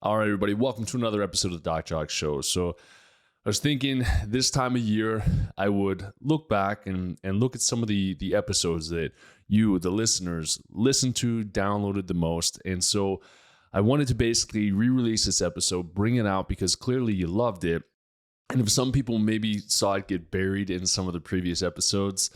All right, everybody, welcome to another episode of the Jacque Show. So I was thinking this time of year, I would look back and look at some of the episodes that you, the listeners, listened to, downloaded the most. And so I wanted to basically re-release this episode, bring it out because clearly you loved it. And if some people maybe saw it get buried in some of the previous episodes,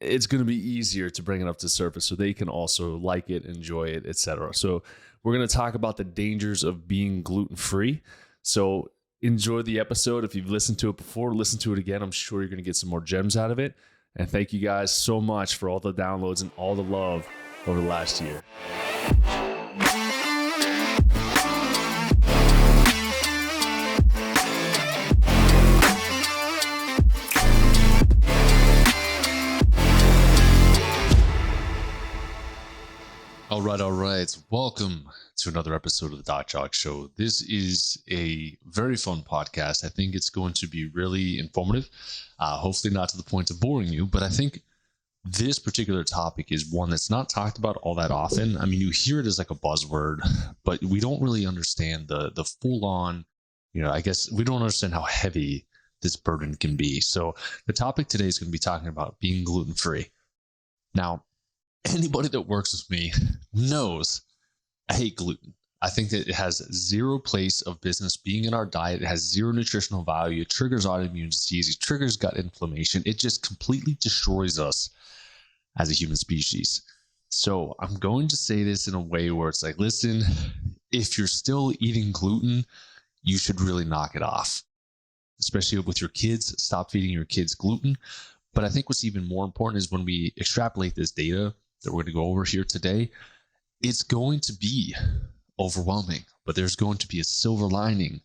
it's going to be easier to bring it up to the surface so they can also like it, enjoy it, etc. So we're going to talk about the dangers of being gluten-free. So enjoy the episode. If you've listened to it before, listen to it again. I'm sure you're going to get some more gems out of it. And thank you guys so much for all the downloads and all the love over the last year. All right. Welcome to another episode of the Jacque Show. This is a very fun podcast. I think it's going to be really informative. Hopefully not to the point of boring you, but I think this particular topic is one that's not talked about all that often. I mean, you hear it as like a buzzword, but we don't really understand the full on, I guess we don't understand how heavy this burden can be. So the topic today is going to be talking about being gluten-free. Now, anybody that works with me knows I hate gluten. I think that it has zero place of business being in our diet. It has zero nutritional value. It triggers autoimmune disease. It triggers gut inflammation. It just completely destroys us as a human species. So I'm going to say this in a way where it's like, listen, if you're still eating gluten, you should really knock it off. Especially with your kids, stop feeding your kids gluten. But I think what's even more important is when we extrapolate this data that we're going to go over here today, it's going to be overwhelming, but there's going to be a silver lining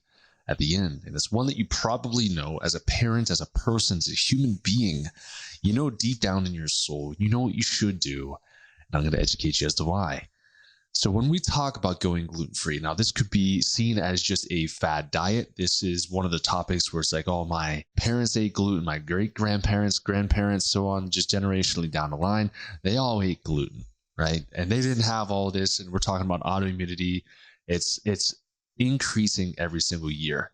at the end. And it's one that you probably know as a parent, as a person, as a human being. You know deep down in your soul, you know what you should do. And I'm going to educate you as to why. So when we talk about going gluten-free, now this could be seen as just a fad diet. This is one of the topics where it's like, oh, my parents ate gluten, my great-grandparents, grandparents, so on, just generationally down the line, they all ate gluten, right? And they didn't have all this, and we're talking about autoimmunity. It's increasing every single year.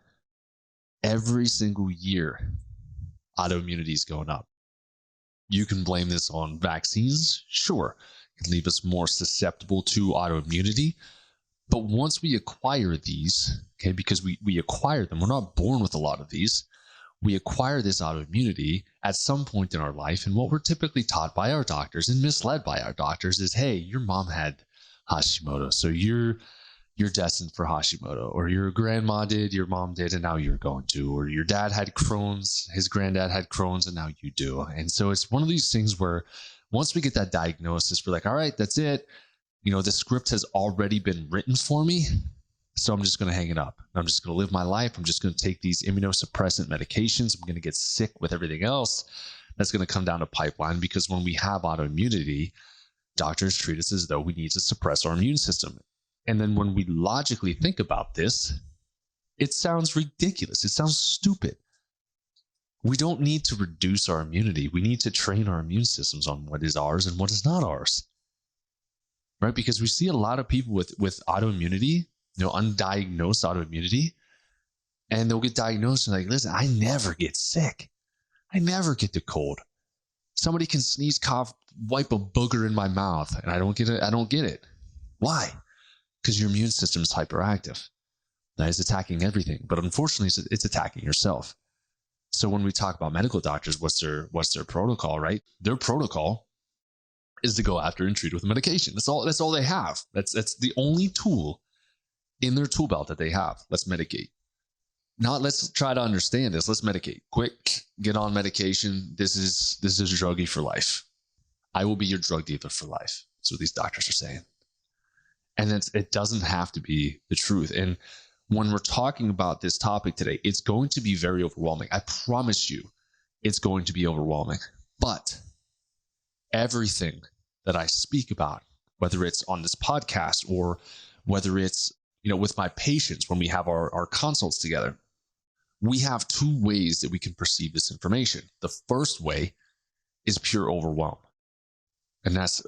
Every single year, autoimmunity is going up. You can blame this on vaccines, sure. Can leave us more susceptible to autoimmunity. But once we acquire these, okay, because we acquire them, we're not born with a lot of these. We acquire this autoimmunity at some point in our life. And what we're typically taught by our doctors and misled by our doctors is, hey, your mom had Hashimoto, so you're destined for Hashimoto, or your grandma did, your mom did, and now you're going to, or your dad had Crohn's, his granddad had Crohn's, and now you do. And so it's one of these things where once we get that diagnosis, we're like, all right, that's it. The script has already been written for me. So I'm just going to hang it up. I'm just going to live my life. I'm just going to take these immunosuppressant medications. I'm going to get sick with everything else. That's going to come down the pipeline because when we have autoimmunity, doctors treat us as though we need to suppress our immune system. And then when we logically think about this, it sounds ridiculous. It sounds stupid. We don't need to reduce our immunity. We need to train our immune systems on what is ours and what is not ours, right? Because we see a lot of people with autoimmunity, undiagnosed autoimmunity, and they'll get diagnosed and like, listen, I never get sick. I never get the cold. Somebody can sneeze, cough, wipe a booger in my mouth, and I don't get it. I don't get it. Why? Because your immune system is hyperactive. That is attacking everything, but unfortunately, it's attacking yourself. So when we talk about medical doctors, what's their protocol, right? Their protocol is to go after and treat with medication. That's all they have. That's the only tool in their tool belt that they have. Let's medicate. Not let's try to understand this. Let's medicate. Quick, get on medication. This is druggie for life. I will be your drug dealer for life. That's what these doctors are saying. And it doesn't have to be the truth. And when we're talking about this topic today, it's going to be very overwhelming. I promise you, it's going to be overwhelming. But everything that I speak about, whether it's on this podcast or whether it's, with my patients when we have our consults together, we have two ways that we can perceive this information. The first way is pure overwhelm. And that's,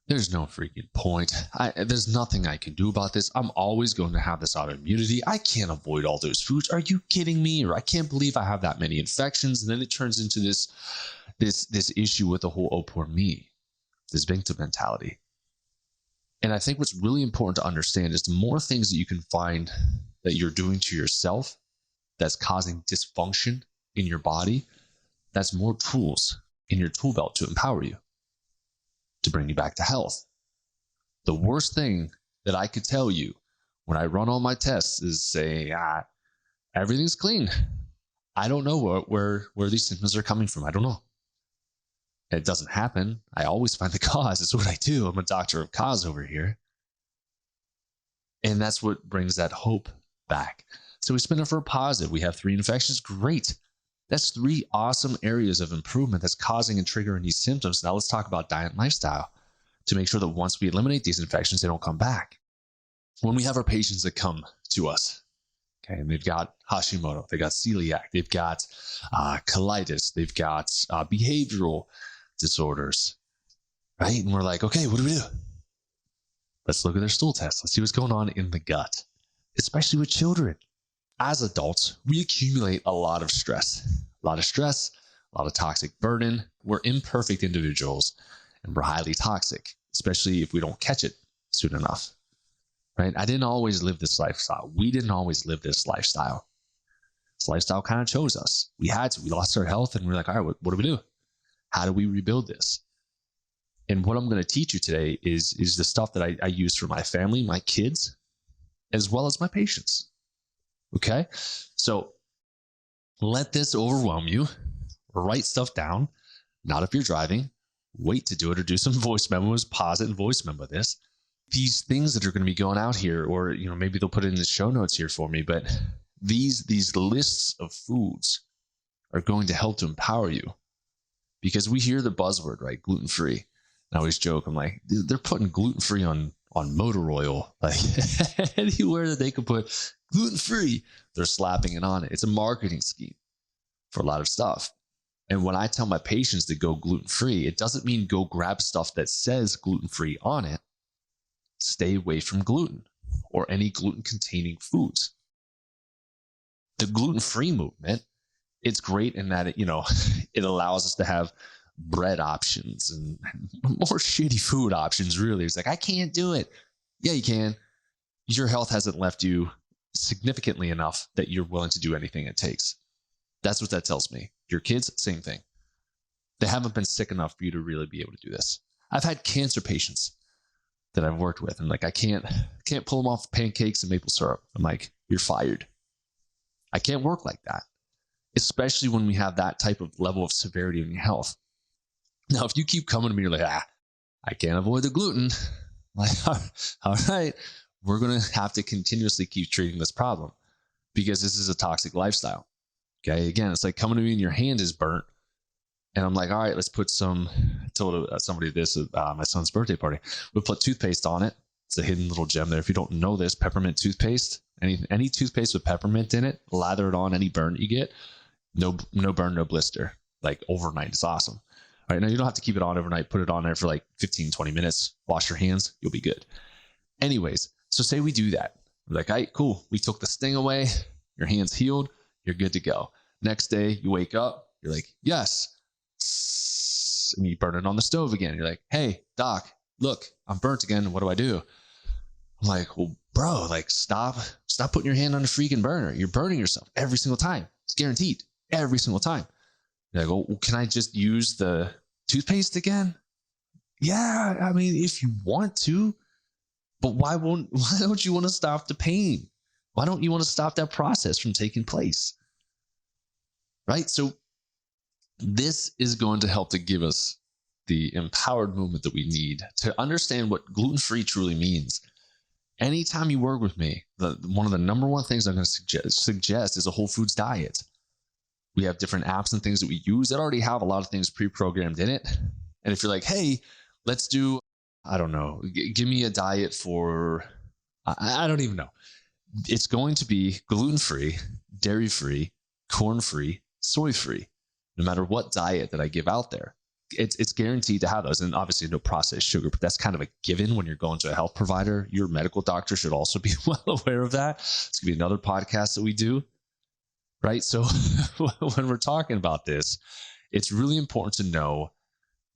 There's no freaking point. There's nothing I can do about this. I'm always going to have this autoimmunity. I can't avoid all those foods. Are you kidding me? Or I can't believe I have that many infections. And then it turns into this issue with the whole, oh, poor me, this victim mentality. And I think what's really important to understand is the more things that you can find that you're doing to yourself that's causing dysfunction in your body, that's more tools in your tool belt to empower you, to bring you back to health. The worst thing that I could tell you when I run all my tests is say, everything's clean. I don't know where these symptoms are coming from. I don't know. It doesn't happen. I always find the cause. It's what I do. I'm a doctor of cause over here. And that's what brings that hope back. So we spin it for a positive. We have 3 infections. Great. That's 3 awesome areas of improvement that's causing and triggering these symptoms. Now let's talk about diet and lifestyle to make sure that once we eliminate these infections, they don't come back. When we have our patients that come to us, okay, and they've got Hashimoto, they've got celiac, they've got colitis, they've got behavioral disorders, right? And we're like, okay, what do we do? Let's look at their stool test. Let's see what's going on in the gut, especially with children. As adults, we accumulate a lot of stress, a lot of toxic burden. We're imperfect individuals and we're highly toxic, especially if we don't catch it soon enough, right? I didn't always live this lifestyle. We didn't always live this lifestyle. This lifestyle kind of chose us. We lost our health and we're like, all right, what do we do? How do we rebuild this? And what I'm going to teach you today is the stuff that I use for my family, my kids, as well as my patients. Okay, so let this overwhelm you. Write stuff down. Not if you're driving. Wait to do it or do some voice memos. Pause it and voice memo this. These things that are going to be going out here, or maybe they'll put it in the show notes here for me. But these lists of foods are going to help to empower you, because we hear the buzzword, right? Gluten free. I always joke. I'm like, they're putting gluten free on motor oil, like anywhere that they could put gluten-free, they're slapping it on it. It's a marketing scheme for a lot of stuff. And when I tell my patients to go gluten-free, it doesn't mean go grab stuff that says gluten-free on it. Stay away from gluten or any gluten-containing foods. The gluten-free movement, it's great in that it allows us to have bread options and more shitty food options, really. It's like, I can't do it. Yeah, you can. Your health hasn't left you significantly enough that you're willing to do anything it takes. That's what that tells me. Your kids, same thing. They haven't been sick enough for you to really be able to do this. I've had cancer patients that I've worked with, and like, I can't pull them off pancakes and maple syrup. I'm like, you're fired. I can't work like that, especially when we have that type of level of severity in your health. Now, if you keep coming to me, you're like, I can't avoid the gluten. Like, all right, we're going to have to continuously keep treating this problem because this is a toxic lifestyle. Okay. Again, it's like coming to me and your hand is burnt. And I'm like, all right, let's put I told somebody this at my son's birthday party. We'll put toothpaste on it. It's a hidden little gem there. If you don't know this, peppermint toothpaste, any toothpaste with peppermint in it, lather it on any burn you get. No burn, no blister. Like overnight. It's awesome. All right, now you don't have to keep it on overnight. Put it on there for like 15, 20 minutes. Wash your hands. You'll be good. Anyways, so say we do that. We're like, all right, cool. We took the sting away. Your hand's healed. You're good to go. Next day, you wake up. You're like, yes. And you burn it on the stove again. You're like, hey, doc, look, I'm burnt again. What do I do? I'm like, well, bro, like, stop putting your hand on the freaking burner. You're burning yourself every single time. It's guaranteed. Every single time. You're like, well, can I just use the toothpaste again? Yeah, I mean, if you want to, but why don't you want to stop the pain? Why don't you want to stop that process from taking place? Right? So this is going to help to give us the empowered movement that we need to understand what gluten-free truly means. Anytime you work with me, one of the number one things I'm going to suggest is a whole foods diet. We have different apps and things that we use that already have a lot of things pre-programmed in it. And if you're like, hey, let's do, I don't know, give me a diet for, I don't even know. It's going to be gluten-free, dairy-free, corn-free, soy-free, no matter what diet that I give out there. it's guaranteed to have those. And obviously no processed sugar, but that's kind of a given when you're going to a health provider. Your medical doctor should also be well aware of that. It's gonna be another podcast that we do, right? So when we're talking about this, it's really important to know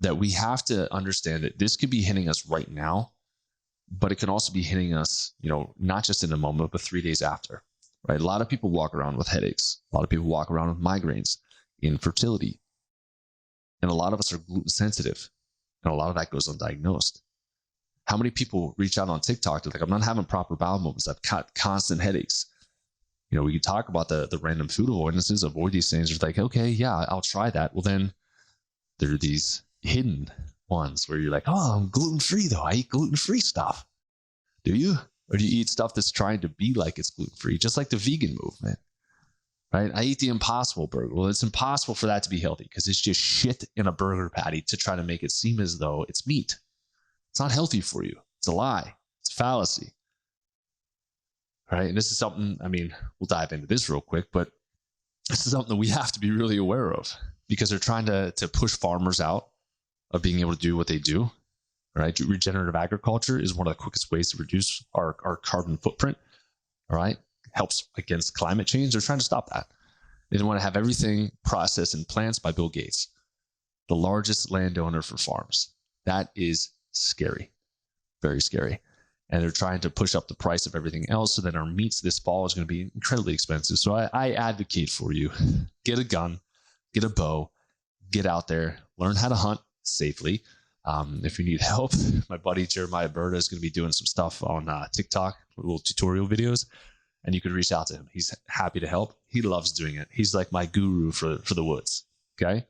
that we have to understand that this could be hitting us right now, but it can also be hitting us, not just in a moment, but 3 days after, right? A lot of people walk around with headaches. A lot of people walk around with migraines, infertility. And a lot of us are gluten sensitive. And a lot of that goes undiagnosed. How many people reach out on TikTok? They're like, I'm not having proper bowel movements. I've got constant headaches. We can talk about the random food avoidances, avoid these things. It's like, okay, yeah, I'll try that. Well, then there are these hidden ones where you're like, oh, I'm gluten-free though. I eat gluten-free stuff. Do you? Or do you eat stuff that's trying to be like it's gluten-free? Just like the vegan movement, right? I eat the Impossible Burger. Well, it's impossible for that to be healthy because it's just shit in a burger patty to try to make it seem as though it's meat. It's not healthy for you. It's a lie. It's a fallacy. Right? And this is something, we'll dive into this real quick, but this is something that we have to be really aware of because they're trying to push farmers out of being able to do what they do, right? Regenerative agriculture is one of the quickest ways to reduce our carbon footprint, all right? Helps against climate change. They're trying to stop that. They don't want to have everything processed in plants by Bill Gates, the largest landowner for farms. That is scary, very scary. And they're trying to push up the price of everything else so that our meats this fall is going to be incredibly expensive. So I advocate for you, get a gun, get a bow, get out there, learn how to hunt safely. If you need help, my buddy Jeremiah Berta is going to be doing some stuff on TikTok, little tutorial videos, and you could reach out to him. He's happy to help. He loves doing it. He's like my guru for the woods. Okay.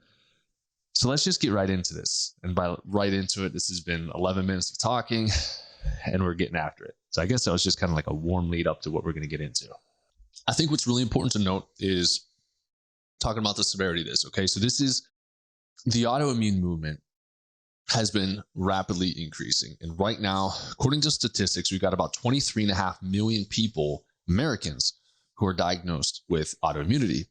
So let's just get right into this. And by right into it, this has been 11 minutes of talking and we're getting after it. So I guess that was just kind of like a warm lead up to what we're going to get into. I think what's really important to note is talking about the severity of this. Okay. So this is the autoimmune movement has been rapidly increasing. And right now, according to statistics, we've got about 23.5 million people, Americans, who are diagnosed with autoimmunity.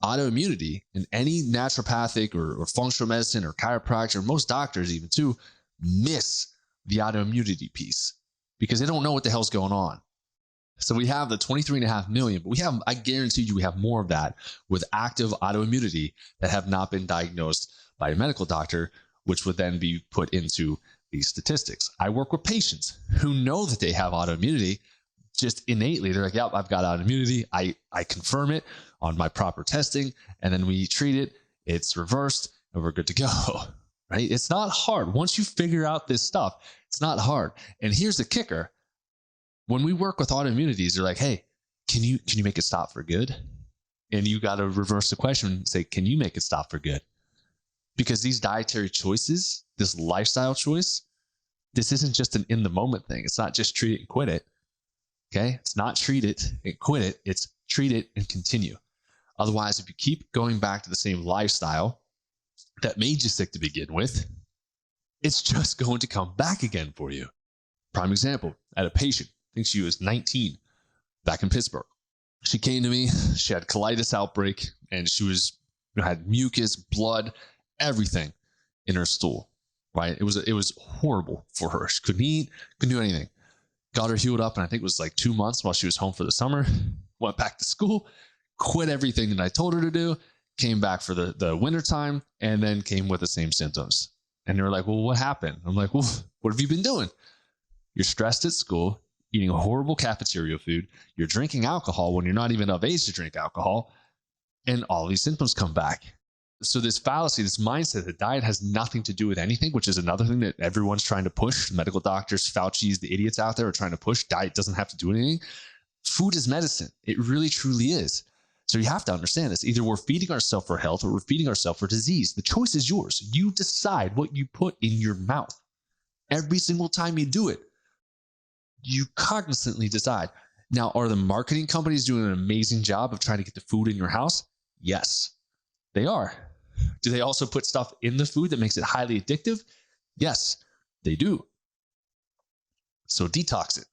Autoimmunity in any naturopathic or functional medicine or chiropractor, most doctors even too, miss the autoimmunity piece because they don't know what the hell's going on. So we have the 23.5 million, but I guarantee you we have more of that with active autoimmunity that have not been diagnosed by a medical doctor, which would then be put into these statistics. I work with patients who know that they have autoimmunity just innately. They're like, yep, I've got autoimmunity. I confirm it on my proper testing, and then we treat it. It's reversed, and we're good to go, right? It's not hard. Once you figure out this stuff, it's not hard. And here's the kicker. When we work with autoimmunities, they're like, hey, can you make it stop for good? And you got to reverse the question and say, can you make it stop for good? Because these dietary choices, this lifestyle choice, this isn't just an in the moment thing. It's not just treat it and quit it. Okay. It's not treat it and quit it. It's treat it and continue. Otherwise, if you keep going back to the same lifestyle that made you sick to begin with, it's just going to come back again for you. Prime example, I had a patient, I think she was 19, back in Pittsburgh. She came to me, she had colitis outbreak, and she had mucus, blood, everything in her stool, right? It was horrible for her. She couldn't eat, couldn't do anything. Got her healed up, and I think it was like 2 months while she was home for the summer. Went back to school, quit everything that I told her to do, came back for the winter time, and then came with the same symptoms. And they were like, well, what happened? I'm like, well, what have you been doing? You're stressed at school, eating horrible cafeteria food. You're drinking alcohol when you're not even of age to drink alcohol. And all these symptoms come back. So this fallacy, this mindset that diet has nothing to do with anything, which is another thing that everyone's trying to push. Medical doctors, Fauci's, the idiots out there are trying to push. Diet doesn't have to do anything. Food is medicine. It really, truly is. So you have to understand this. Either we're feeding ourselves for health or we're feeding ourselves for disease. The choice is yours. You decide what you put in your mouth. Every single time you do it, you cognizantly decide. Now, are the marketing companies doing an amazing job of trying to get the food in your house? Yes, they are. Do they also put stuff in the food that makes it highly addictive? Yes, they do. So detox it.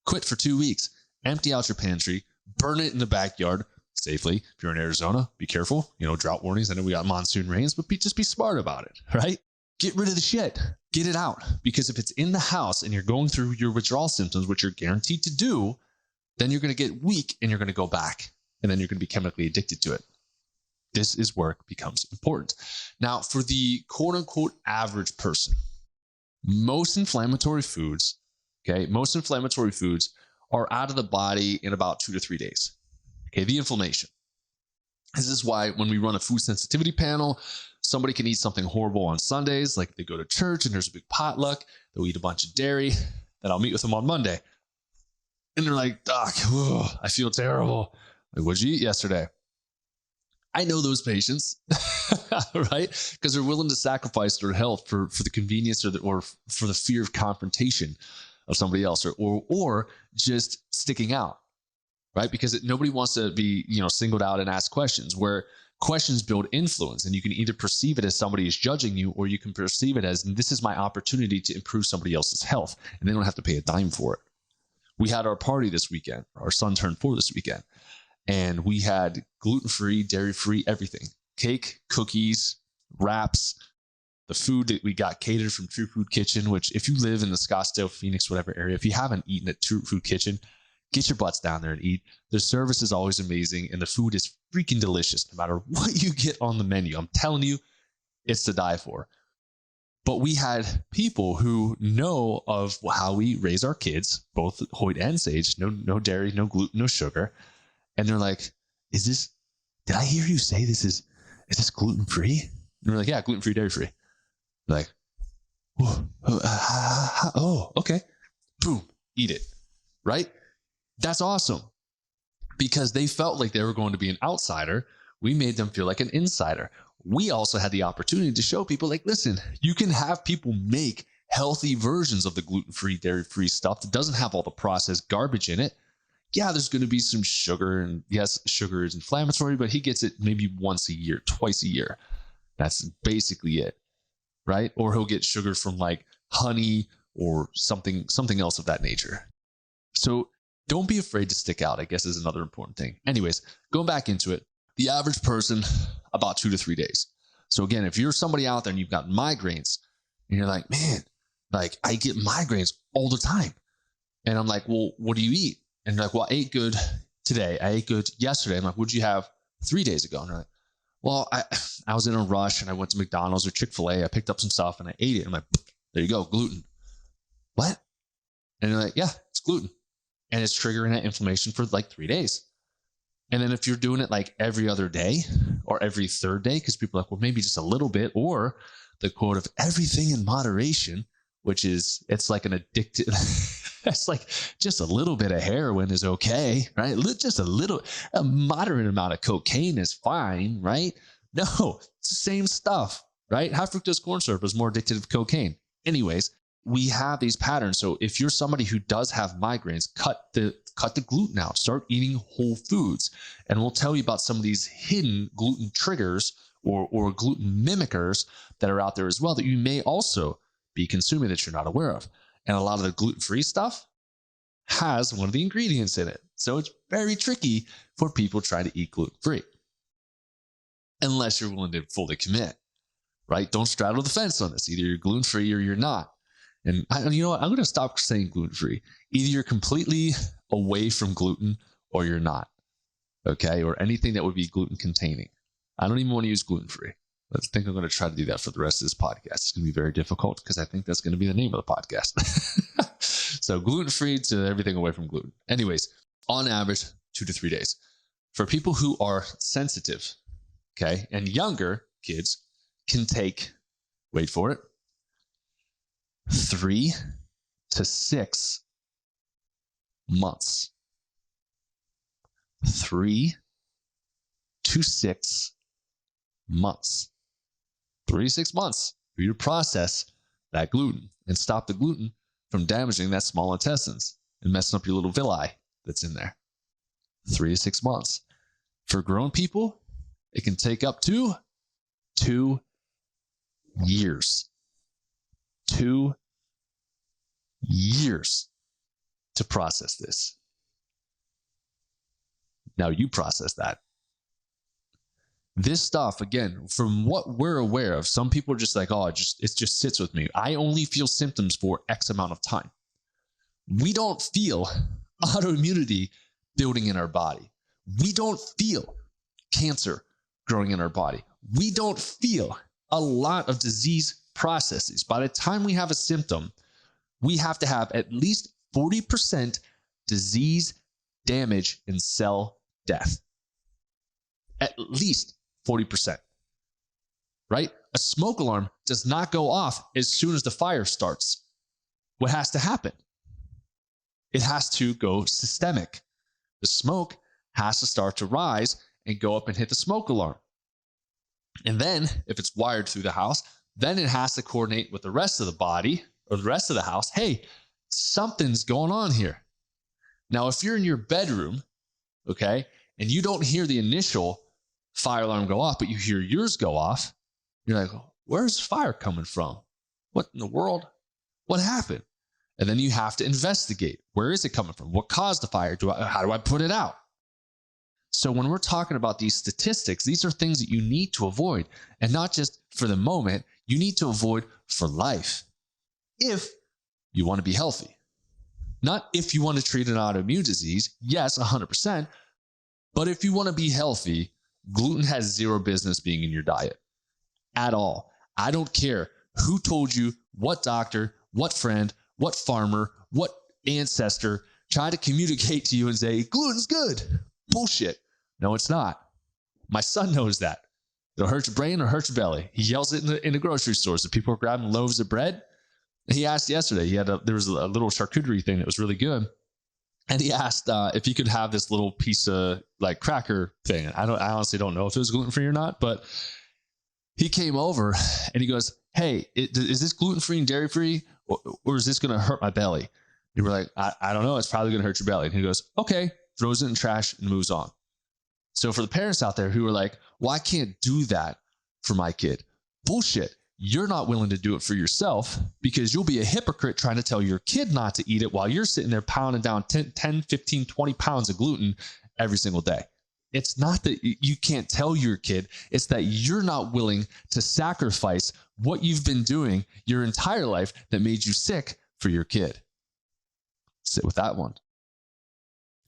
Quit for 2 weeks. Empty out your pantry. Burn it in the backyard. safely. If you're in Arizona, be careful. Drought warnings. I know we got monsoon rains, but just be smart about it, right? Get rid of the shit. Get it out. Because if it's in the house and you're going through your withdrawal symptoms, which you're guaranteed to do, then you're going to get weak and you're going to go back. And then you're going to be chemically addicted to it. This is where it becomes important. Now, for the quote unquote average person, most inflammatory foods are out of the body in about 2 to 3 days. Okay, the inflammation. This is why when we run a food sensitivity panel, somebody can eat something horrible on Sundays, like they go to church and there's a big potluck, they'll eat a bunch of dairy, then I'll meet with them on Monday. And they're like, Doc, I feel terrible. Like, what'd you eat yesterday? I know those patients, right? Because they're willing to sacrifice their health for the convenience or for the fear of confrontation of somebody else or just sticking out, right? Because nobody wants to be, singled out and ask questions, where questions build influence, and you can either perceive it as somebody is judging you, or you can perceive it as, this is my opportunity to improve somebody else's health, and they don't have to pay a dime for it. We had our party this weekend. Our son turned 4 this weekend. And we had gluten-free, dairy-free, everything. Cake, cookies, wraps, the food that we got catered from True Food Kitchen, which if you live in the Scottsdale, Phoenix, whatever area, if you haven't eaten at True Food Kitchen, get your butts down there and eat. The service is always amazing, and the food is freaking delicious no matter what you get on the menu. I'm telling you, it's to die for. But we had people who know of how we raise our kids, both Hoyt and Sage, no dairy, no gluten, no sugar. And they're like, did I hear you say is this gluten-free? And we're like, yeah, gluten-free, dairy-free. They're like, okay. Boom, eat it, right? That's awesome. Because they felt like they were going to be an outsider. We made them feel like an insider. We also had the opportunity to show people, like, listen, you can have people make healthy versions of the gluten-free, dairy-free stuff that doesn't have all the processed garbage in it. Yeah, there's going to be some sugar, and yes, sugar is inflammatory, but he gets it maybe once a year, twice a year. That's basically it, right? Or he'll get sugar from like honey or something else of that nature. So don't be afraid to stick out, I guess, is another important thing. Anyways, going back into it, the average person, about 2 to 3 days. So again, if you're somebody out there and you've got migraines and you're like, man, like I get migraines all the time. And I'm like, well, what do you eat? And they're like, well, I ate good today. I ate good yesterday. I'm like, what'd you have 3 days ago? And they're like, well, I was in a rush and I went to McDonald's or Chick-fil-A. I picked up some stuff and I ate it. I'm like, there you go, gluten. What? And they're like, yeah, it's gluten. And it's triggering that inflammation for like 3 days. And then if you're doing it like every other day or every third day, because people are like, well, maybe just a little bit, or the quote of everything in moderation, which is, it's like an addictive, it's like just a little bit of heroin is okay, right? Just a moderate amount of cocaine is fine, right? No, it's the same stuff, right? High fructose corn syrup is more addictive than cocaine. Anyways, we have these patterns. So if you're somebody who does have migraines, cut the gluten out, start eating whole foods. And we'll tell you about some of these hidden gluten triggers or gluten mimickers that are out there as well that you may also be consuming that you're not aware of. And a lot of the gluten-free stuff has one of the ingredients in it. So it's very tricky for people trying to eat gluten-free. Unless you're willing to fully commit, right? Don't straddle the fence on this. Either you're gluten-free or you're not. And you know what? I'm going to stop saying gluten-free. Either you're completely away from gluten or you're not. Okay? Or anything that would be gluten-containing. I don't even want to use gluten-free. I think I'm going to try to do that for the rest of this podcast. It's going to be very difficult because I think that's going to be the name of the podcast. So gluten-free to everything away from gluten. Anyways, on average, 2 to 3 days. For people who are sensitive, okay, and younger kids can take, wait for it, 3 to 6 months. 3 to 6 months. 3 to 6 months for you to process that gluten and stop the gluten from damaging that small intestines and messing up your little villi that's in there. 3 to 6 months. For grown people, it can take up to 2 years. 2 years to process this. Now you process that. This stuff, again, from what we're aware of, some people are just like, oh, it just sits with me. I only feel symptoms for X amount of time. We don't feel autoimmunity building in our body. We don't feel cancer growing in our body. We don't feel a lot of disease processes. By the time we have a symptom, we have to have at least 40% disease damage and cell death. At least 40%, right? A smoke alarm does not go off as soon as the fire starts. What has to happen? It has to go systemic. The smoke has to start to rise and go up and hit the smoke alarm. And then, if it's wired through the house, then it has to coordinate with the rest of the body or the rest of the house. Hey, something's going on here. Now, if you're in your bedroom, okay, and you don't hear the initial fire alarm go off, but you hear yours go off, you're like, where's the fire coming from? What in the world? What happened? And then you have to investigate. Where is it coming from? What caused the fire? How do I put it out? So when we're talking about these statistics, these are things that you need to avoid, and not just for the moment, you need to avoid for life if you want to be healthy. Not if you want to treat an autoimmune disease, yes, 100%, but if you want to be healthy, gluten has zero business being in your diet at all. I don't care who told you, what doctor, what friend, what farmer, what ancestor tried to communicate to you and say, gluten's good. Bullshit. No, it's not. My son knows that. It'll hurt your brain or hurt your belly. He yells it in the grocery stores. The people are grabbing loaves of bread. He asked yesterday, there was a little charcuterie thing that was really good. And he asked if he could have this little piece of like cracker thing. I honestly don't know if it was gluten-free or not, but he came over and he goes, hey, is this gluten-free and dairy-free or is this going to hurt my belly? And we're like, I don't know. It's probably going to hurt your belly. And he goes, okay, throws it in the trash and moves on. So for the parents out there who are like, well, I can't do that for my kid. Bullshit. You're not willing to do it for yourself because you'll be a hypocrite trying to tell your kid not to eat it while you're sitting there pounding down 10, 15, 20 pounds of gluten every single day. It's not that you can't tell your kid. It's that you're not willing to sacrifice what you've been doing your entire life that made you sick for your kid. Sit with that one.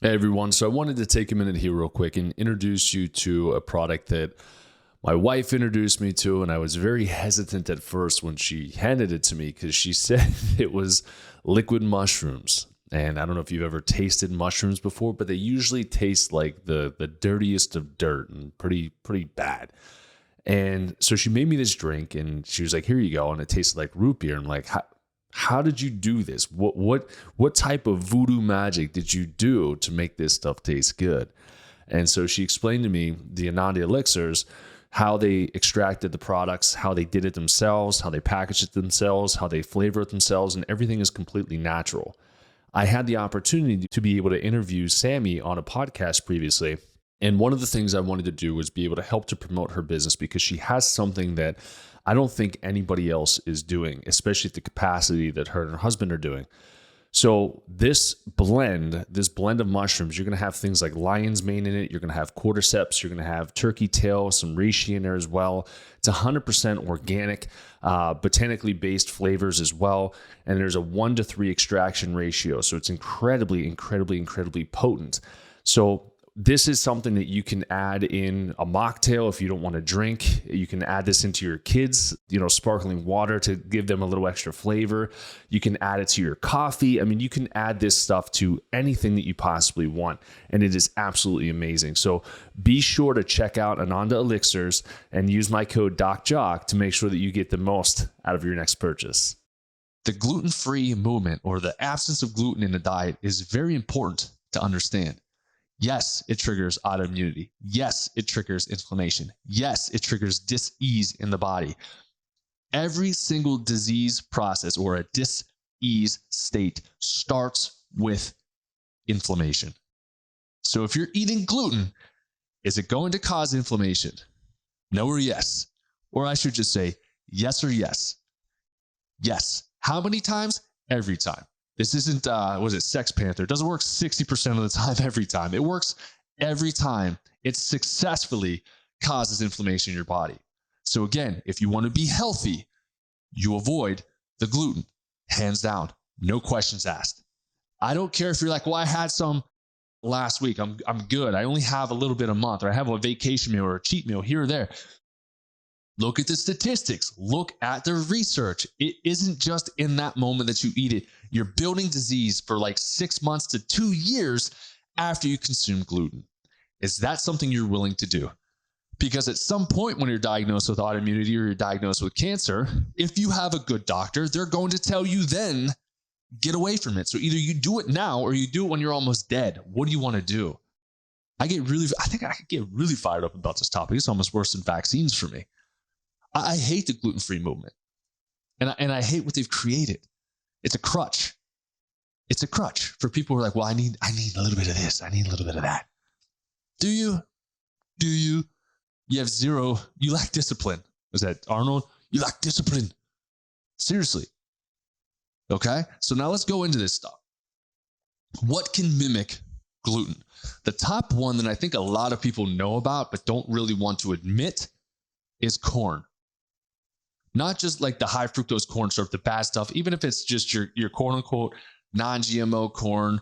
Hey everyone, so I wanted to take a minute here real quick and introduce you to a product that my wife introduced me to, and I was very hesitant at first when she handed it to me because she said it was liquid mushrooms. And I don't know if you've ever tasted mushrooms before, but they usually taste like the dirtiest of dirt and pretty bad. And so she made me this drink and she was like, here you go. And it tasted like root beer. I'm like, how did you do this? What type of voodoo magic did you do to make this stuff taste good? And so she explained to me the Ananda elixirs, how they extracted the products, how they did it themselves, how they packaged it themselves, how they flavor it themselves, and everything is completely natural. I had the opportunity to be able to interview Sammy on a podcast previously, and one of the things I wanted to do was be able to help to promote her business because she has something that I don't think anybody else is doing, especially at the capacity that her and her husband are doing. So this blend of mushrooms, you're going to have things like lion's mane in it. You're going to have cordyceps. You're going to have turkey tail, some reishi in there as well. It's 100% organic, botanically based flavors as well. And there's a 1-to-3 extraction ratio. So it's incredibly potent. So this is something that you can add in a mocktail if you don't want to drink. You can add this into your kids, sparkling water to give them a little extra flavor. You can add it to your coffee. I mean, you can add this stuff to anything that you possibly want, and it is absolutely amazing. So be sure to check out Ananda Elixirs and use my code DocJacque to make sure that you get the most out of your next purchase. The gluten-free movement, or the absence of gluten in the diet, is very important to understand. Yes, it triggers autoimmunity. Yes, it triggers inflammation. Yes, it triggers dis-ease in the body. Every single disease process or a dis-ease state starts with inflammation. So if you're eating gluten, is it going to cause inflammation? No or yes? Or I should just say yes or yes. Yes. How many times? Every time. This isn't, Sex Panther? It doesn't work 60% of the time every time. It works every time. It successfully causes inflammation in your body. So again, if you want to be healthy, you avoid the gluten, hands down, no questions asked. I don't care if you're like, well, I had some last week. I'm good. I only have a little bit a month, or I have a vacation meal or a cheat meal here or there. Look at the statistics. Look at the research. It isn't just in that moment that you eat it. You're building disease for like 6 months to 2 years after you consume gluten. Is that something you're willing to do? Because at some point when you're diagnosed with autoimmunity or you're diagnosed with cancer, if you have a good doctor, they're going to tell you then, get away from it. So either you do it now or you do it when you're almost dead. What do you want to do? I think I could get really fired up about this topic. It's almost worse than vaccines for me. I hate the gluten-free movement. And I hate what they've created. It's a crutch. It's a crutch for people who are like, well, I need a little bit of this. I need a little bit of that. Do you? Do you? You have zero. You lack discipline. Was that Arnold? You lack discipline. Seriously. Okay? So now let's go into this stuff. What can mimic gluten? The top one that I think a lot of people know about but don't really want to admit is corn. Not just like the high fructose corn syrup, the bad stuff, even if it's just your quote unquote non-GMO corn,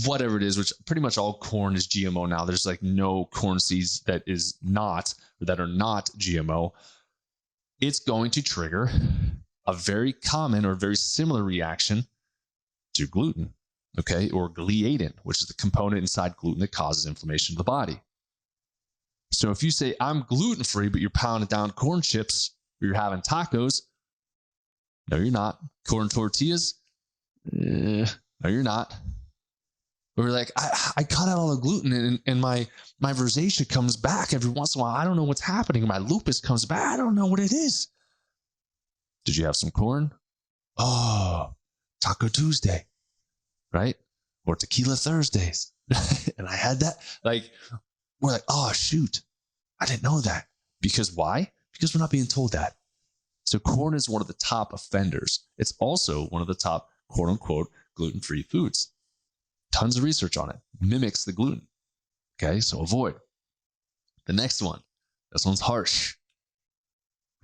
whatever it is, which pretty much all corn is GMO now. There's like no corn seeds that are not GMO. It's going to trigger a very common or very similar reaction to gluten, okay, or gliadin, which is the component inside gluten that causes inflammation in the body. So if you say, I'm gluten-free, but you're pounding down corn chips, or you're having tacos, no, you're not. Corn tortillas, no, you're not. Or you're like, I cut out all the gluten and my rosacea comes back every once in a while. I don't know what's happening. My lupus comes back. I don't know what it is. Did you have some corn? Oh, Taco Tuesday, right? Or Tequila Thursdays. And I had that. Like, we're like, oh, shoot. I didn't know that. Because why? Because we're not being told that. So corn is one of the top offenders. It's also one of the top, quote unquote, gluten-free foods. Tons of research on it. Mimics the gluten. Okay, so avoid. The next one. This one's harsh.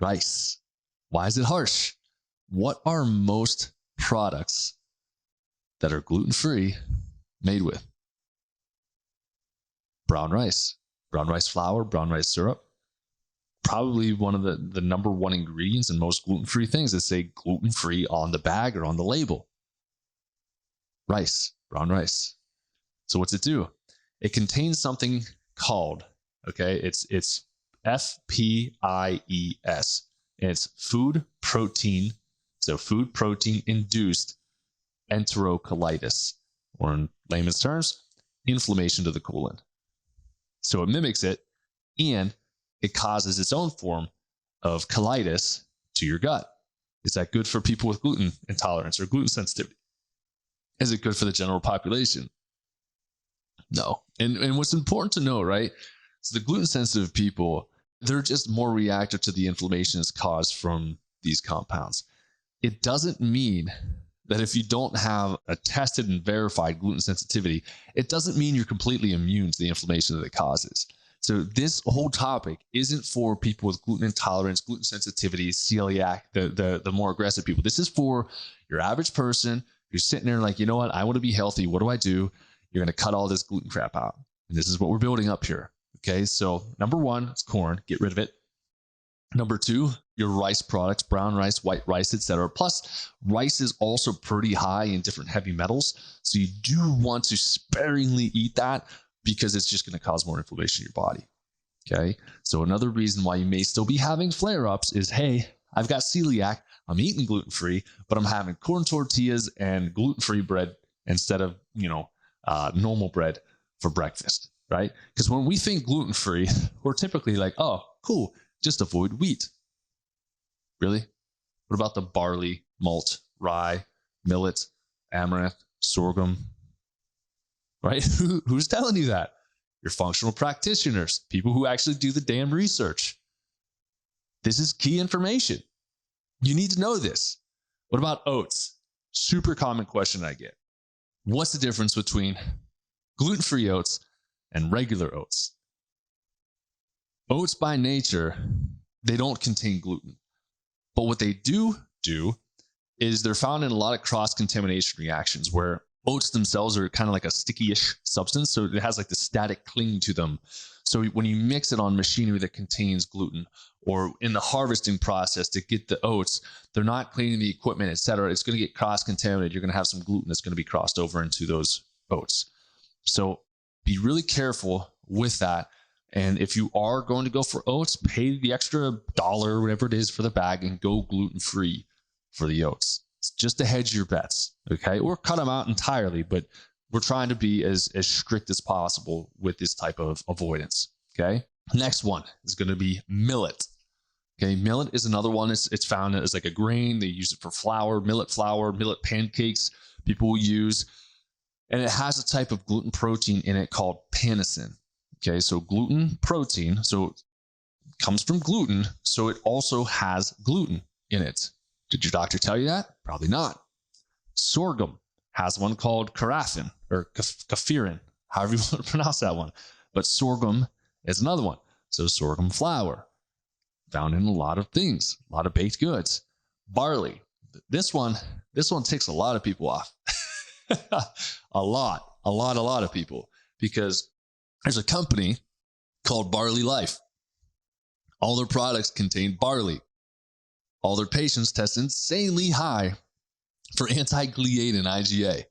Rice. Why is it harsh? What are most products that are gluten-free made with? Brown rice flour, brown rice syrup. Probably one of the number one ingredients in most gluten-free things that say gluten-free on the bag or on the label. Rice, brown rice. So what's it do? It contains something called, okay, it's FPIES. And it's food protein induced enterocolitis, or in layman's terms, inflammation to the colon. So it mimics it, and it causes its own form of colitis to your gut. Is that good for people with gluten intolerance or gluten sensitivity? Is it good for the general population? No. And what's important to know, right? So the gluten sensitive people, they're just more reactive to the inflammation that's caused from these compounds. It doesn't mean that if you don't have a tested and verified gluten sensitivity, it doesn't mean you're completely immune to the inflammation that it causes. So this whole topic isn't for people with gluten intolerance, gluten sensitivity, celiac, the more aggressive people. This is for your average person who's sitting there like, you know what? I want to be healthy. What do I do? You're going to cut all this gluten crap out. And this is what we're building up here. Okay, so number one is corn. Get rid of it. Number two, your rice products, brown rice, white rice, etc. Plus, rice is also pretty high in different heavy metals. So you do want to sparingly eat that because it's just going to cause more inflammation in your body. Okay, so another reason why you may still be having flare-ups is, hey, I've got celiac. I'm eating gluten-free, but I'm having corn tortillas and gluten-free bread instead of, normal bread for breakfast. Right? Because when we think gluten-free, we're typically like, oh, cool, just avoid wheat. Really? What about the barley, malt, rye, millet, amaranth, sorghum? Right? Who's telling you that? Your functional practitioners, people who actually do the damn research. This is key information. You need to know this. What about oats? Super common question I get. What's the difference between gluten-free oats and regular oats? Oats by nature, they don't contain gluten. But what they do is they're found in a lot of cross-contamination reactions where oats themselves are kind of like a sticky-ish substance. So it has like the static cling to them. So when you mix it on machinery that contains gluten, or in the harvesting process to get the oats, they're not cleaning the equipment, etc. It's going to get cross-contaminated. You're going to have some gluten that's going to be crossed over into those oats. So be really careful with that. And if you are going to go for oats, pay the extra $1, whatever it is, for the bag and go gluten-free for the oats. It's just to hedge your bets, okay? Or cut them out entirely, but we're trying to be as strict as possible with this type of avoidance, okay? Next one is going to be millet. Okay, millet is another one. It's found as like a grain. They use it for flour, millet pancakes people will use. And it has a type of gluten protein in it called panisin. Okay, so gluten protein, so it comes from gluten, so it also has gluten in it. Did your doctor tell you that? Probably not. Sorghum has one called kefir, or kefir, however you want to pronounce that one. But sorghum is another one. So sorghum flour, found in a lot of things, a lot of baked goods. Barley, this one ticks a lot of people off. a lot of people, because there's a company called Barley Life. All their products contain barley. All their patients test insanely high for anti-gliadin IgA,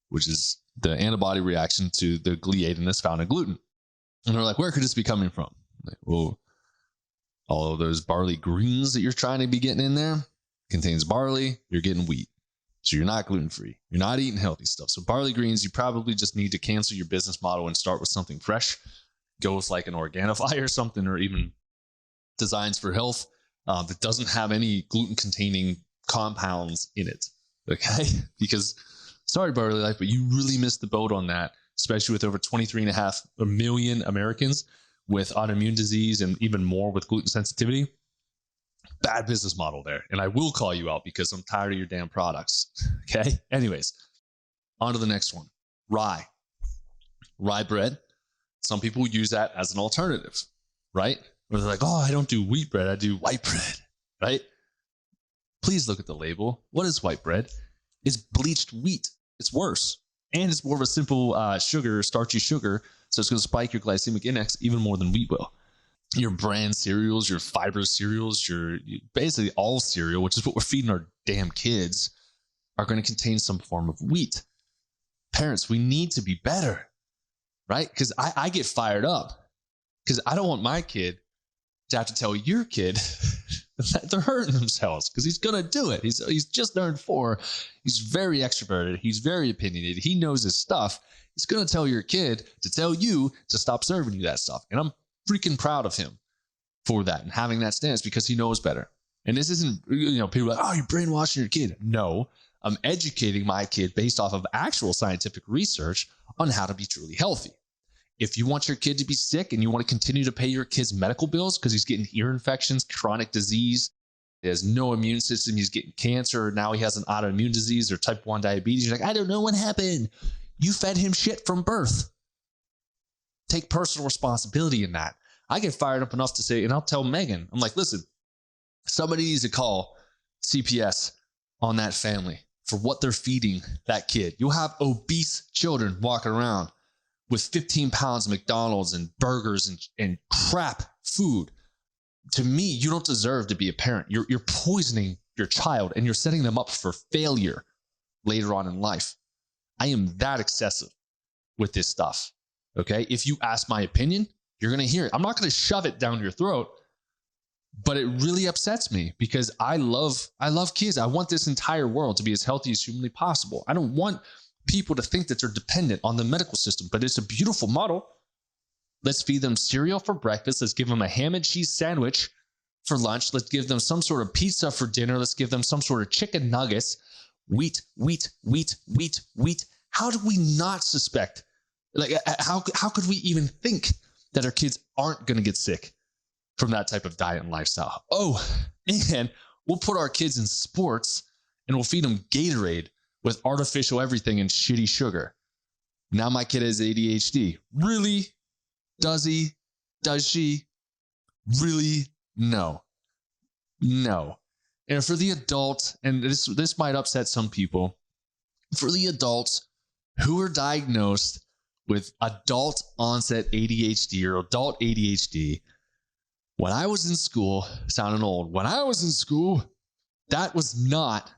which is the antibody reaction to the gliadin that's found in gluten. And they're like, where could this be coming from? Like, well, all of those barley greens that you're trying to be getting in there contains barley, you're getting wheat. So you're not gluten-free. You're not eating healthy stuff. So barley greens, you probably just need to cancel your business model and start with something fresh. Go with like an Organifi or something, or even Designs for Health that doesn't have any gluten-containing compounds in it. Okay? Because, sorry, Barley Life, but you really missed the boat on that, especially with over 23.5 million Americans with autoimmune disease and even more with gluten sensitivity. Bad business model there. And I will call you out because I'm tired of your damn products. Okay? Anyways, on to the next one. Rye. Rye bread. Some people use that as an alternative, right? Where they're like, oh, I don't do wheat bread, I do white bread, right? Please look at the label. What is white bread? It's bleached wheat. It's worse. And it's more of a simple sugar, starchy sugar. So it's going to spike your glycemic index even more than wheat will. Your bran cereals, your fiber cereals, your basically all cereal, which is what we're feeding our damn kids, are going to contain some form of wheat. Parents, we need to be better, right? Because I get fired up because I don't want my kid to have to tell your kid that they're hurting themselves, because he's going to do it. He's just turned 4. He's very extroverted. He's very opinionated. He knows his stuff. He's going to tell your kid to tell you to stop serving you that stuff. And I'm freaking proud of him for that and having that stance, because he knows better. And this isn't, people are like, oh, you're brainwashing your kid. No, I'm educating my kid based off of actual scientific research on how to be truly healthy. If you want your kid to be sick and you want to continue to pay your kid's medical bills because he's getting ear infections, chronic disease, he has no immune system, he's getting cancer, or now he has an autoimmune disease or type 1 diabetes, you're like, I don't know what happened. You fed him shit from birth. Take personal responsibility in that. I get fired up enough to say, and I'll tell Megan, I'm like, listen, somebody needs to call CPS on that family for what they're feeding that kid. You'll have obese children walking around with 15 pounds of McDonald's and burgers and crap food. To me, you don't deserve to be a parent. You're poisoning your child and you're setting them up for failure later on in life. I am that excessive with this stuff. Okay? If you ask my opinion, you're going to hear it. I'm not going to shove it down your throat, but it really upsets me because I love kids. I want this entire world to be as healthy as humanly possible. I don't want people to think that they're dependent on the medical system, but it's a beautiful model. Let's feed them cereal for breakfast. Let's give them a ham and cheese sandwich for lunch. Let's give them some sort of pizza for dinner. Let's give them some sort of chicken nuggets. Wheat. How do we not suspect? Like, how could we even think that our kids aren't going to get sick from that type of diet and lifestyle? Oh, and we'll put our kids in sports and we'll feed them Gatorade with artificial everything and shitty sugar. Now my kid has ADHD. Really? Does he? Does she? Really? No. No. And for the adult, and this might upset some people, for the adults who are diagnosed with adult onset ADHD or adult ADHD, when I was in school, sounding old, when I was in school, that was not,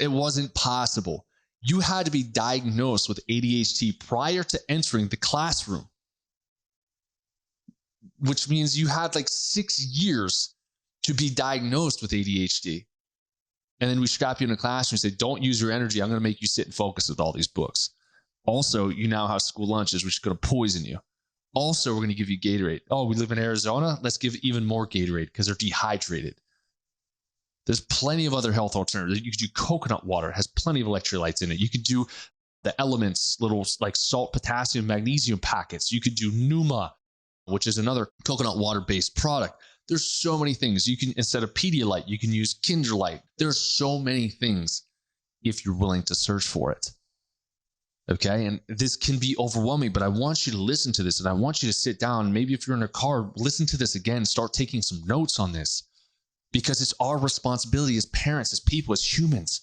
it wasn't possible. You had to be diagnosed with ADHD prior to entering the classroom, which means you had like 6 years to be diagnosed with ADHD. And then we strap you in a classroom and say, don't use your energy. I'm going to make you sit and focus with all these books. Also, you now have school lunches, which is going to poison you. Also, we're going to give you Gatorade. Oh, we live in Arizona. Let's give even more Gatorade because they're dehydrated. There's plenty of other health alternatives. You could do coconut water. It has plenty of electrolytes in it. You could do the elements, little like salt, potassium, magnesium packets. You could do Numa, which is another coconut water-based product. There's so many things. You can, instead of Pedialyte, you can use Kinderlite. There's so many things if you're willing to search for it. Okay, and this can be overwhelming, but I want you to listen to this, and I want you to sit down. Maybe if you're in a car, listen to this again, start taking some notes on this, because it's our responsibility as parents, as people, as humans,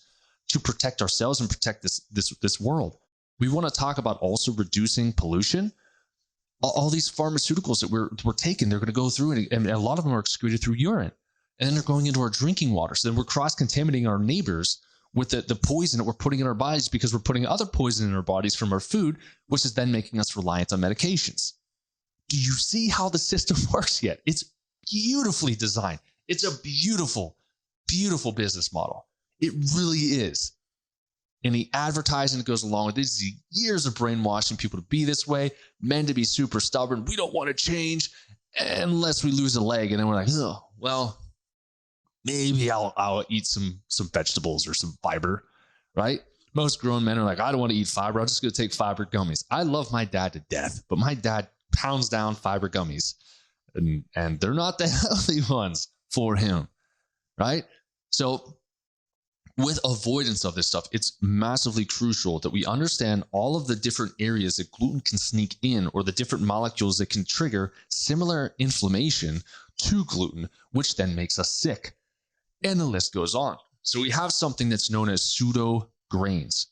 to protect ourselves and protect this world. We want to talk about also reducing pollution. All these pharmaceuticals that we're taking, they're going to go through, and a lot of them are excreted through urine, and then they're going into our drinking water. So then we're cross-contaminating our neighbors with the poison that we're putting in our bodies, because we're putting other poison in our bodies from our food, which is then making us reliant on medications. Do you see how the system works yet? It's beautifully designed. It's a beautiful, beautiful business model. It really is. And the advertising that goes along with this is years of brainwashing people to be this way, men to be super stubborn. We don't want to change unless we lose a leg. And then we're like, oh, well, maybe I'll eat some vegetables or some fiber, right? Most grown men are like, I don't want to eat fiber. I'm just going to take fiber gummies. I love my dad to death, but my dad pounds down fiber gummies, and they're not the healthy ones for him, right? So with avoidance of this stuff, it's massively crucial that we understand all of the different areas that gluten can sneak in, or the different molecules that can trigger similar inflammation to gluten, which then makes us sick. And the list goes on. So we have something that's known as pseudo grains,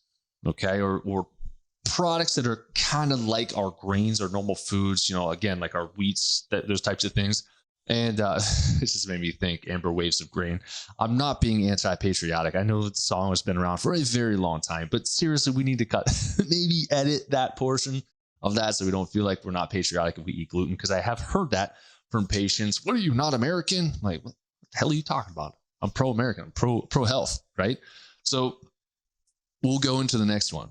okay, or products that are kind of like our grains or normal foods, again, like our wheats, those types of things. And it just made me think, Amber Waves of Grain. I'm not being anti-patriotic. I know the song has been around for a very long time, but seriously, we need to maybe edit that portion of that so we don't feel like we're not patriotic if we eat gluten, because I have heard that from patients. What are you, not American? Like, what the hell are you talking about? I'm pro-American, I'm pro-health, right? So we'll go into the next one.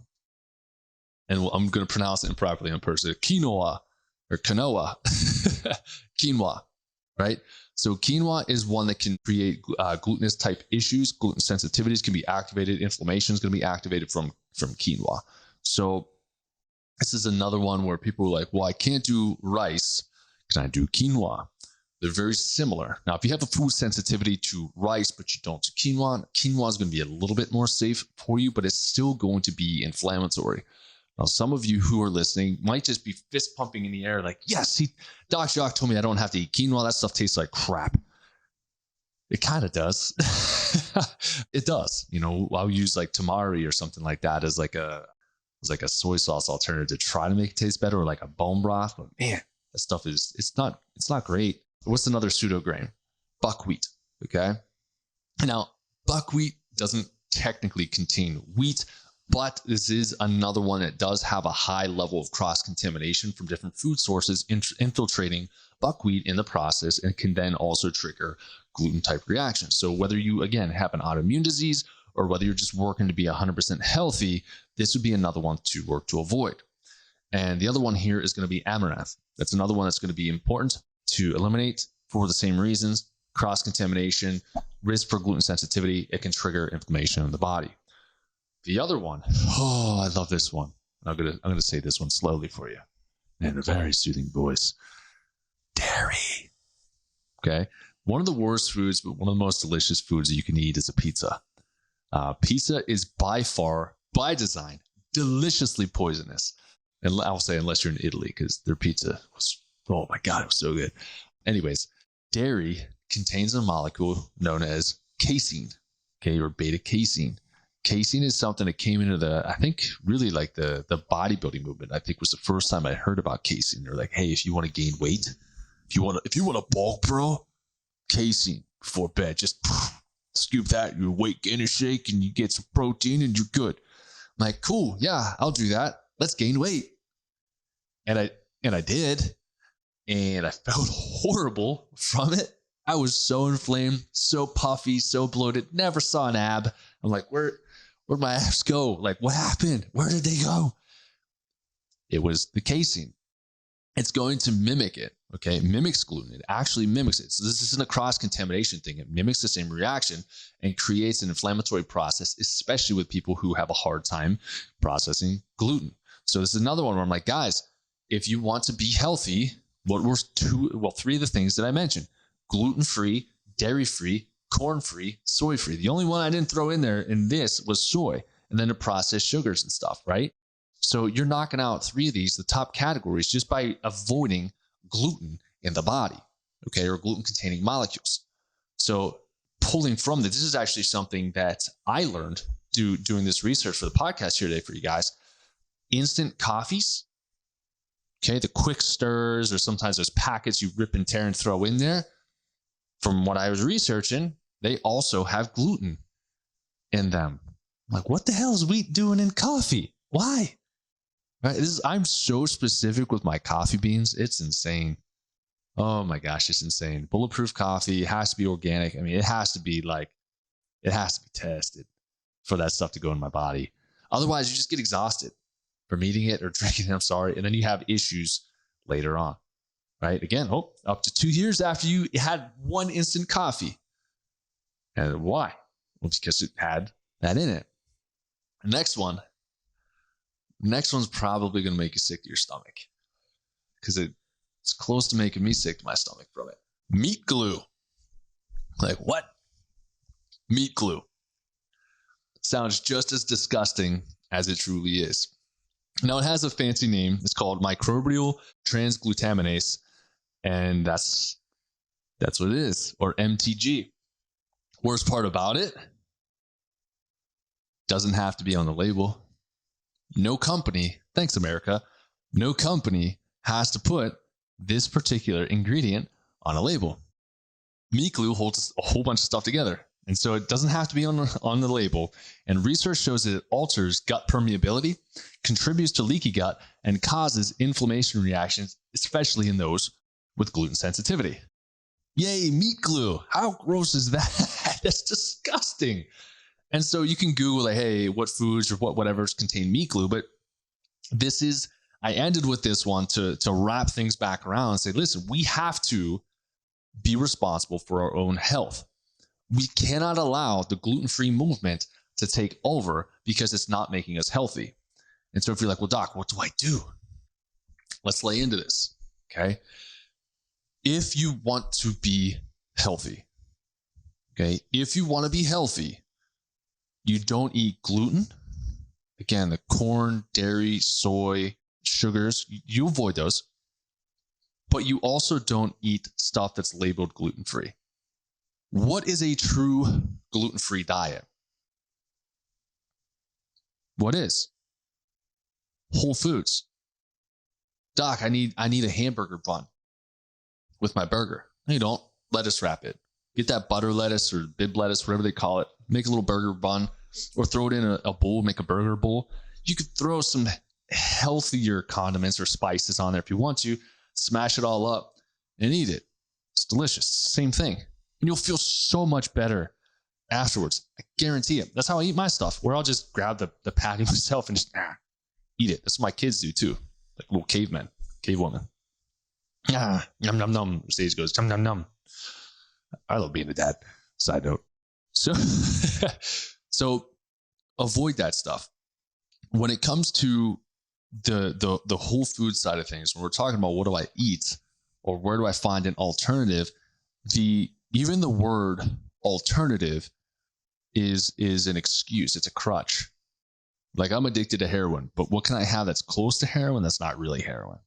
And I'm going to pronounce it improperly on purpose. Quinoa, or quinoa. Quinoa. Right? So quinoa is one that can create glutinous type issues. Gluten sensitivities can be activated. Inflammation is going to be activated from quinoa. So this is another one where people are like, well, I can't do rice. Can I do quinoa? They're very similar. Now, if you have a food sensitivity to rice, but you don't to quinoa is going to be a little bit more safe for you, but it's still going to be inflammatory. Now, some of you who are listening might just be fist pumping in the air like, yes, Doc Jacque told me I don't have to eat quinoa. That stuff tastes like crap. It kind of does. It does. I'll use like tamari or something like that as like a soy sauce alternative to try to make it taste better, or like a bone broth. But man, that stuff it's not great. What's another pseudo grain? Buckwheat. Okay. Now, buckwheat doesn't technically contain wheat, but this is another one that does have a high level of cross-contamination from different food sources infiltrating buckwheat in the process, and can then also trigger gluten-type reactions. So whether you, again, have an autoimmune disease, or whether you're just working to be 100% healthy, this would be another one to work to avoid. And the other one here is going to be amaranth. That's another one that's going to be important to eliminate for the same reasons: cross-contamination, risk for gluten sensitivity. It can trigger inflammation in the body. The other one, oh, I love this one. I'm gonna say this one slowly for you in a very soothing voice. Dairy. Okay. One of the worst foods, but one of the most delicious foods that you can eat is a pizza. Pizza is by far, by design, deliciously poisonous. And I'll say, unless you're in Italy, because their pizza was, oh my God, it was so good. Anyways, dairy contains a molecule known as casein, okay, or beta casein. Casein is something that came into I think really like the bodybuilding movement. I think was the first time I heard about casein. They're like, hey, if you want to gain weight, if you want to bulk, bro, casein before bed, just scoop that, your weight gainer shake, and you get some protein, and you're good. I'm like, cool, yeah, I'll do that. Let's gain weight, and I did, and I felt horrible from it. I was so inflamed, so puffy, so bloated. Never saw an ab. I'm like, where'd my abs go? Like, what happened? Where did they go? It was the casein. It's going to mimic it, okay? It mimics gluten. It actually mimics it. So this isn't a cross-contamination thing. It mimics the same reaction and creates an inflammatory process, especially with people who have a hard time processing gluten. So this is another one where I'm like, guys, if you want to be healthy, what were three of the things that I mentioned: gluten-free, dairy-free, corn-free, soy-free. The only one I didn't throw in there in this was soy, and then the processed sugars and stuff, right? So you're knocking out three of these, the top categories, just by avoiding gluten in the body, okay, or gluten-containing molecules. So pulling from this is actually something that I learned doing this research for the podcast here today for you guys. Instant coffees, okay, the quick stirs, or sometimes there's packets you rip and tear and throw in there. From what I was researching, they also have gluten in them. I'm like, what the hell is wheat doing in coffee? Why? Right? I'm so specific with my coffee beans. It's insane. Oh my gosh, it's insane. Bulletproof coffee. It has to be organic. I mean, it has to be tested for that stuff to go in my body. Otherwise, you just get exhausted from eating it or drinking it. I'm sorry. And then you have issues later on. Right? Again, up to 2 years after you had one instant coffee. And why? Well, because it had that in it. The next one's probably going to make you sick to your stomach, because it's close to making me sick to my stomach from it. Meat glue. Like, what? Meat glue. Sounds just as disgusting as it truly is. Now, it has a fancy name. It's called microbial transglutaminase, and that's what it is, or MTG. Worst part about it, doesn't have to be on the label. No company, thanks America, no company has to put this particular ingredient on a label. Meat glue holds a whole bunch of stuff together, and so it doesn't have to be on the label. And research shows that it alters gut permeability, contributes to leaky gut, and causes inflammation reactions, especially in those with gluten sensitivity. Yay, meat glue. How gross is that? That's disgusting. And so you can Google, like, hey, what foods or whatever's contain meat glue. But I ended with this one to wrap things back around and say, listen, we have to be responsible for our own health. We cannot allow the gluten-free movement to take over because it's not making us healthy. And so if you're like, well, doc, what do I do? Let's lay into this, okay? If you want to be healthy, okay, if you want to be healthy, you don't eat gluten. Again, the corn, dairy, soy, sugars, you avoid those. But you also don't eat stuff that's labeled gluten-free. What is a true gluten-free diet? What is? Whole foods. Doc, I need a hamburger bun with my burger. No, you don't. Lettuce wrap it. Get that butter lettuce or bib lettuce, whatever they call it. Make a little burger bun, or throw it in a bowl, make a burger bowl. You could throw some healthier condiments or spices on there if you want to. Smash it all up and eat it. It's delicious. Same thing. And you'll feel so much better afterwards. I guarantee it. That's how I eat my stuff, where I'll just grab the patty myself and just eat it. That's what my kids do too. Like little cavemen, cavewoman. Num num num. Sage goes, num num num. I love being a dad. Side note. So avoid that stuff. When it comes to the whole food side of things, when we're talking about what do I eat or where do I find an alternative, even the word alternative is an excuse. It's a crutch. Like, I'm addicted to heroin, but what can I have that's close to heroin that's not really heroin?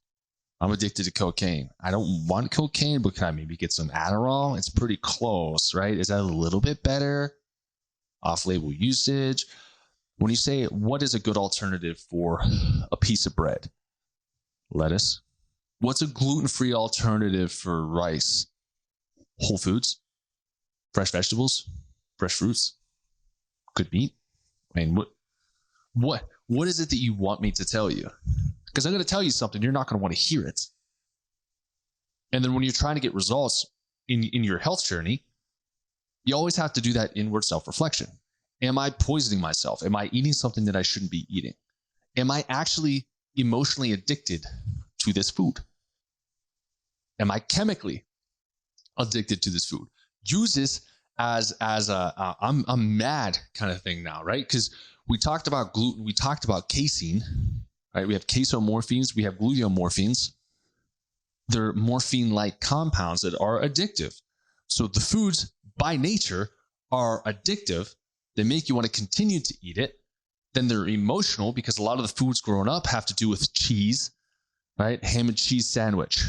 I'm addicted to cocaine. I don't want cocaine, but can I maybe get some Adderall? It's pretty close, right? Is that a little bit better? Off-label usage. When you say, what is a good alternative for a piece of bread? Lettuce. What's a gluten-free alternative for rice? Whole foods, fresh vegetables, fresh fruits, good meat. I mean, what is it that you want me to tell you? Because I'm going to tell you something, you're not going to want to hear it. And then when you're trying to get results in your health journey, you always have to do that inward self-reflection. Am I poisoning myself? Am I eating something that I shouldn't be eating? Am I actually emotionally addicted to this food? Am I chemically addicted to this food? Use this as a I'm mad kind of thing now, right? Because we talked about gluten, we talked about casein, right? We have casomorphines, we have gluteomorphines. They're morphine-like compounds that are addictive. So the foods by nature are addictive. They make you want to continue to eat it. Then they're emotional because a lot of the foods growing up have to do with cheese, right? Ham and cheese sandwich,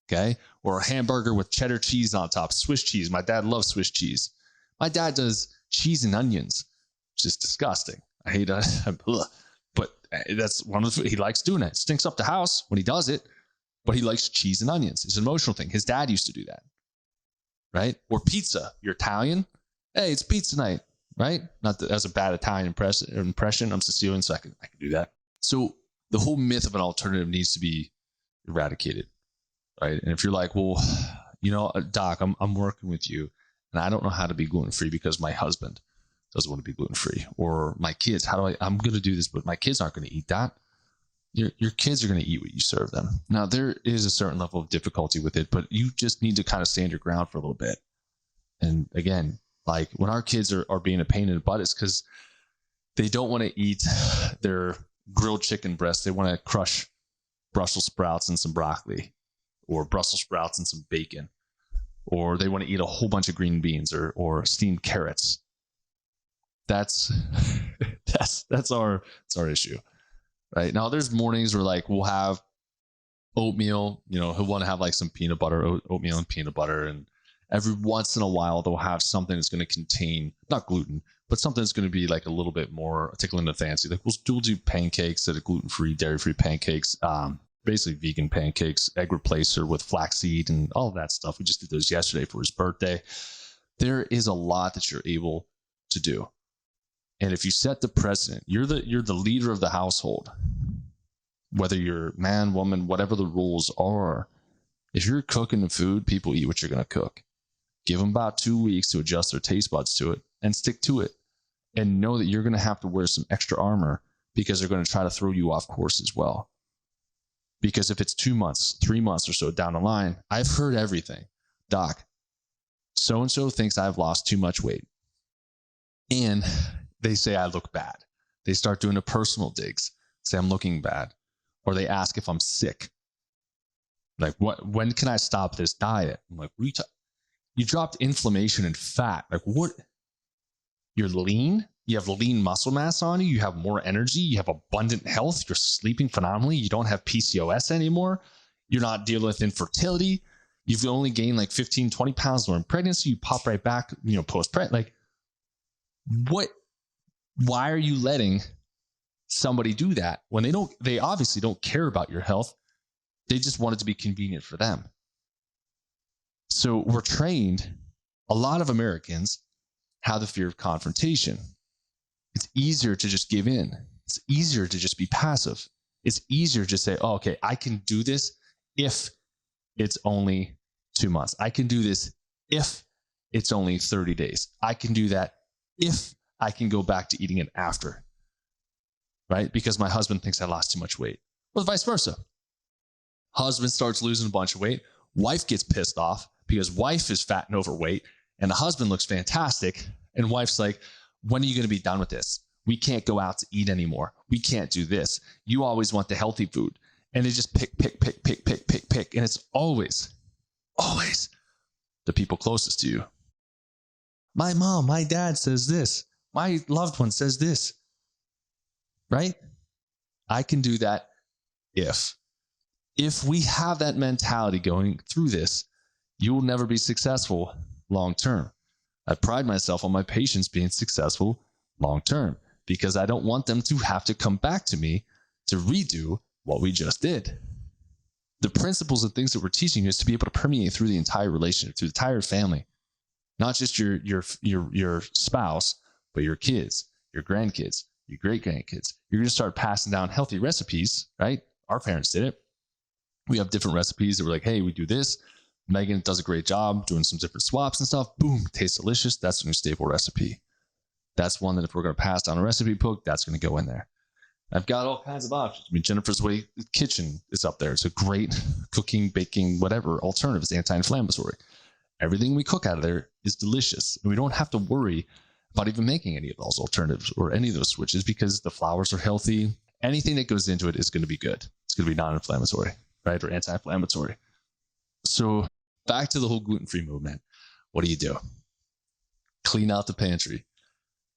okay? Or a hamburger with cheddar cheese on top, Swiss cheese. My dad loves Swiss cheese. My dad does cheese and onions, which is disgusting. I hate it, but that's one of the, he likes doing it. It stinks up the house when he does it, but he likes cheese and onions. It's an emotional thing. His dad used to do that, right? Or pizza. You're Italian. Hey, it's pizza night, right? Not that that's a bad Italian impression. I'm Sicilian, so I can do that. So the whole myth of an alternative needs to be eradicated, right? And if you're like, well, you know, Doc, I'm working with you, and I don't know how to be gluten-free because my husband doesn't want to be gluten-free, or my kids, I'm going to do this, but my kids aren't going to eat that. Your kids are going to eat what you serve them. Now, there is a certain level of difficulty with it, but you just need to kind of stand your ground for a little bit. And again, like when our kids are being a pain in the butt, it's because they don't want to eat their grilled chicken breast. They want to crush Brussels sprouts and some broccoli, or Brussels sprouts and some bacon, or they want to eat a whole bunch of green beans or steamed carrots. That's our issue. Right now, there's mornings where like we'll have oatmeal. You know, he'll want to have like some peanut butter, oatmeal and peanut butter, and every once in a while they'll have something that's going to contain not gluten, but something that's going to be like a little bit more tickling the fancy. Like we'll do pancakes that are gluten-free, dairy-free pancakes, basically vegan pancakes, egg replacer with flaxseed and all of that stuff. We just did those yesterday for his birthday. There is a lot that you're able to do. And if you set the precedent, you're the leader of the household, whether you're man, woman, whatever the rules are. If you're cooking the food, people eat what you're going to cook. Give them about 2 weeks to adjust their taste buds to it and stick to it. And know that you're going to have to wear some extra armor because they're going to try to throw you off course as well. Because if it's 2 months, 3 months or so down the line, I've heard everything. Doc, so-and-so thinks I've lost too much weight. And they say I look bad. They start doing the personal digs, say I'm looking bad, or they ask if I'm sick. Like, when can I stop this diet? I'm like, you dropped inflammation and fat. Like, what? You're lean? You have lean muscle mass on you. You have more energy. You have abundant health. You're sleeping phenomenally. You don't have PCOS anymore. You're not dealing with infertility. You've only gained like 15, 20 pounds during pregnancy. You pop right back, post-preg. Like, what? Why are you letting somebody do that when they obviously don't care about your health? They just want it to be convenient for them. So we're trained, a lot of Americans have the fear of confrontation. It's easier to just give in. It's easier to just be passive. It's easier to say, oh, okay, I can do this if it's only 2 months. I can do this if it's only 30 days. I can do that if I can go back to eating it after, right? Because my husband thinks I lost too much weight. Well, vice versa. Husband starts losing a bunch of weight. Wife gets pissed off because wife is fat and overweight, and the husband looks fantastic. And wife's like, when are you going to be done with this? We can't go out to eat anymore. We can't do this. You always want the healthy food. And they just pick. And it's always the people closest to you. My mom, my dad says this. My loved one says this, right? I can do that if If we have that mentality going through this, you will never be successful long term. I pride myself on my patients being successful long term because I don't want them to have to come back to me to redo what we just did. The principles and things that we're teaching is to be able to permeate through the entire relationship, through the entire family, not just your spouse, but your kids, your grandkids, your great grandkids. You're going to start passing down healthy recipes, right? Our parents did it. We have different recipes that we're like, hey, we do this. Megan does a great job doing some different swaps and stuff. Boom, tastes delicious. That's a new staple recipe. That's one that if we're going to pass down a recipe book, that's going to go in there. I've got all kinds of options. I mean, Jennifer's Way Kitchen is up there. It's a great cooking, baking, whatever alternative. It's anti-inflammatory. Everything we cook out of there is delicious. And we don't have to worry about even making any of those alternatives or any of those switches because the flours are healthy. Anything that goes into it is going to be good. It's going to be non-inflammatory, right? Or anti-inflammatory. So back to the whole gluten-free movement. What do? Clean out the pantry.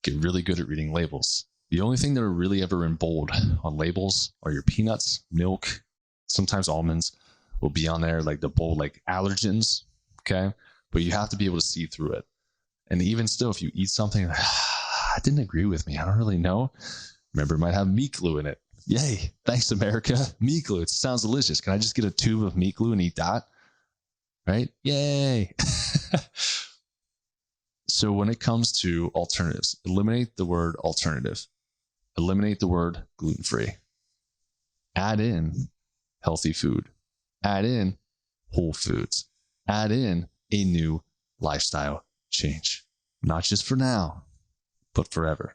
Get really good at reading labels. The only thing that are really ever in bold on labels are your peanuts, milk, sometimes almonds will be on there, like the bold, like allergens, okay? But you have to be able to see through it. And even still, if you eat something, that didn't agree with me, I don't really know. Remember, it might have meat glue in it. Yay, thanks, America. Meat glue, it sounds delicious. Can I just get a tube of meat glue and eat that? Right? Yay. So when it comes to alternatives, eliminate the word alternative. Eliminate the word gluten-free. Add in healthy food. Add in whole foods. Add in a new lifestyle change. Not just for now, but forever.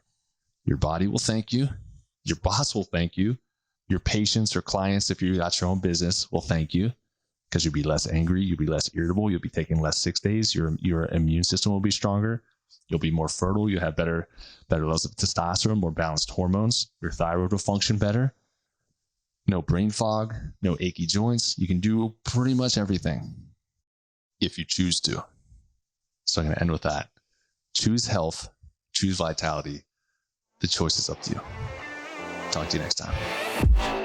Your body will thank you. Your boss will thank you. Your patients or clients, if you got your own business, will thank you because you'll be less angry. You'll be less irritable. You'll be taking less sick days. Your immune system will be stronger. You'll be more fertile. You'll have better levels of testosterone, more balanced hormones. Your thyroid will function better. No brain fog, no achy joints. You can do pretty much everything if you choose to. So I'm going to end with that. Choose health, choose vitality. The choice is up to you. Talk to you next time.